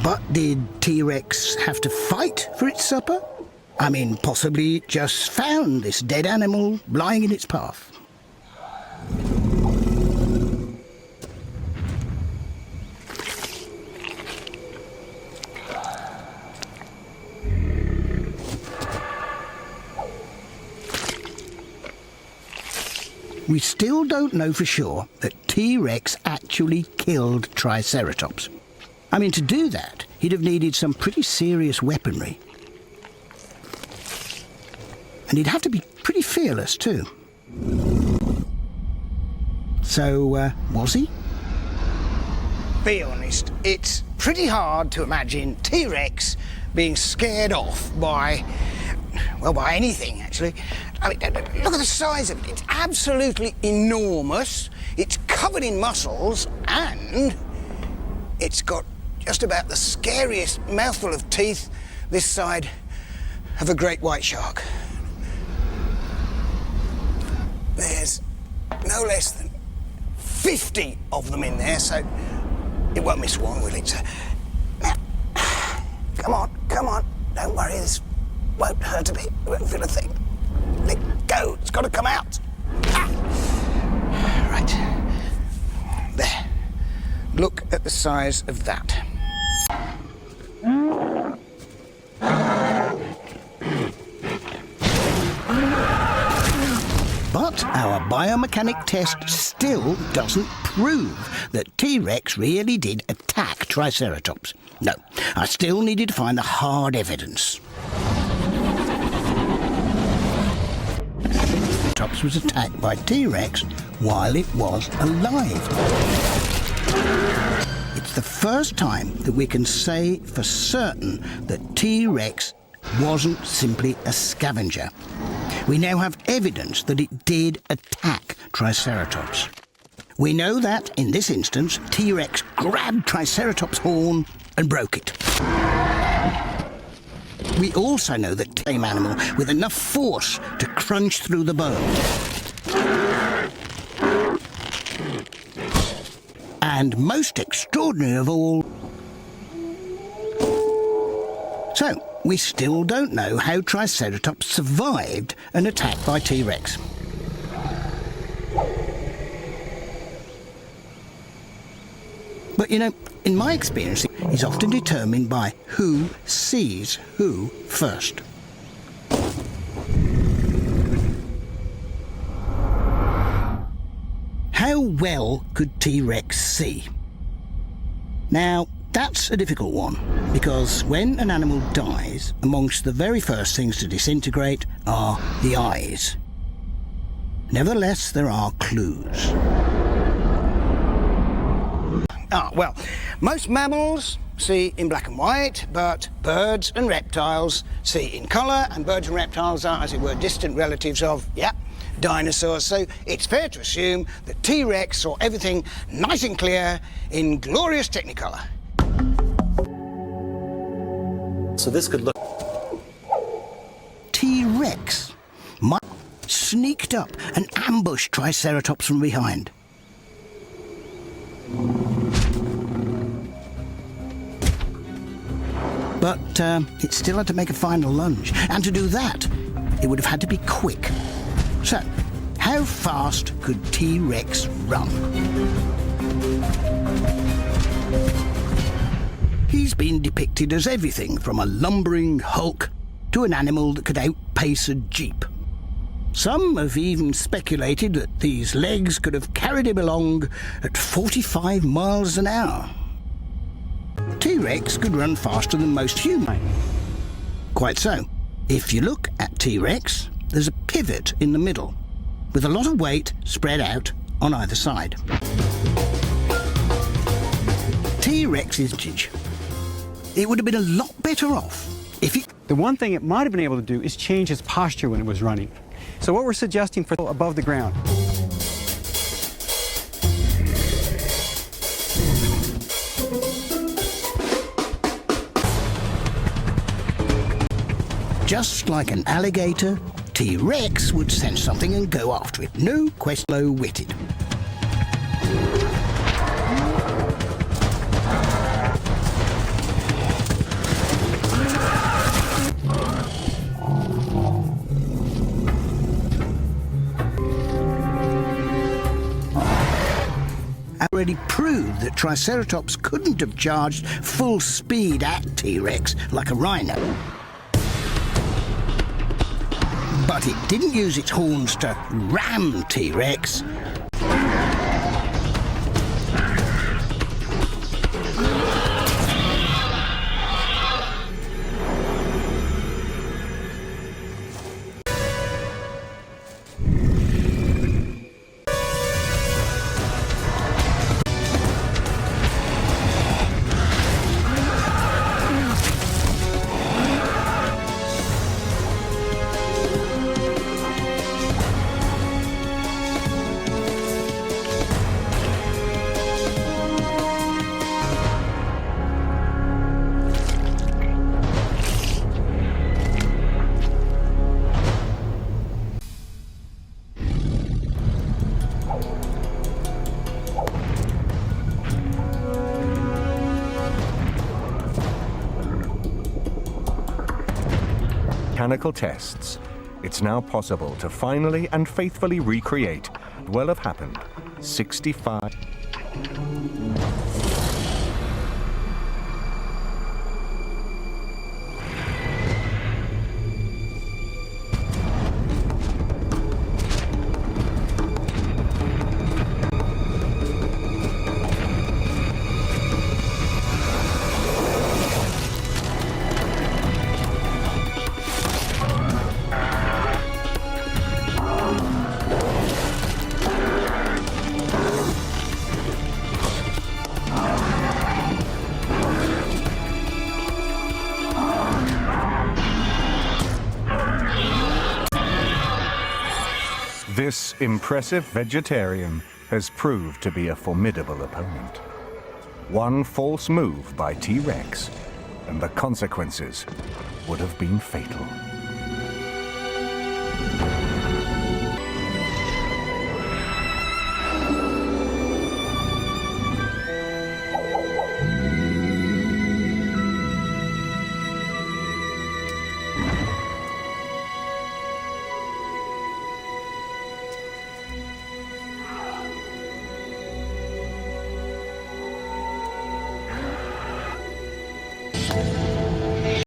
But did T-Rex have to fight for its supper? I mean, possibly it just found this dead animal lying in its path. We still don't know for sure that T-Rex actually killed Triceratops. I mean, to do that, he'd have needed some pretty serious weaponry. And he'd have to be pretty fearless, too. So, was he? Be honest, it's pretty hard to imagine T-Rex being scared off by, well, by anything, actually. I mean, look at the size of it. It's absolutely enormous. It's covered in muscles, and it's got just about the scariest mouthful of teeth this side of a great white shark. There's no less than 50 of them in there, so it won't miss one, will it? So, now, come on, don't worry, this won't hurt a bit, it won't feel a thing. Let go, it's got to come out. Ah. Right, there. Look at the size of that. But our biomechanic test still doesn't prove that T-Rex really did attack Triceratops. No, I still needed to find the hard evidence. Triceratops was attacked by T-Rex while it was alive. It's the first time that we can say for certain that T-Rex wasn't simply a scavenger. We now have evidence that it did attack Triceratops. We know that, in this instance, T-Rex grabbed Triceratops' horn and broke it. We also know that the same animal with enough force to crunch through the bone. And most extraordinary of all... So, we still don't know how Triceratops survived an attack by T-Rex. But, you know, in my experience, it's often determined by who sees who first. How well could T-Rex see? Now, that's a difficult one, because when an animal dies, amongst the very first things to disintegrate are the eyes. Nevertheless, there are clues. Well, most mammals see in black and white, but birds and reptiles see in colour, and birds and reptiles are, as it were, distant relatives of, dinosaurs. So it's fair to assume that T-Rex saw everything nice and clear in glorious Technicolor. So this could look... T-Rex might have sneaked up and ambushed Triceratops from behind. But it still had to make a final lunge, and to do that, it would have had to be quick. So, how fast could T-Rex run? He's been depicted as everything from a lumbering hulk to an animal that could outpace a jeep. Some have even speculated that these legs could have carried him along at 45 miles an hour. T-Rex could run faster than most humans. Quite so. If you look at T-Rex, there's a pivot in the middle, with a lot of weight spread out on either side. T-Rex's age. It would have been a lot better off if it... The one thing it might have been able to do is change its posture when it was running. So what we're suggesting for above the ground. Just like an alligator, T-Rex would sense something and go after it. No question, slow-witted. already proved that Triceratops couldn't have charged full speed at T-Rex like a rhino. But it didn't use its horns to ram T-Rex. Mechanical tests, it's now possible to finally and faithfully recreate what will have happened 65. This impressive vegetarian has proved to be a formidable opponent. One false move by T-Rex, and the consequences would have been fatal.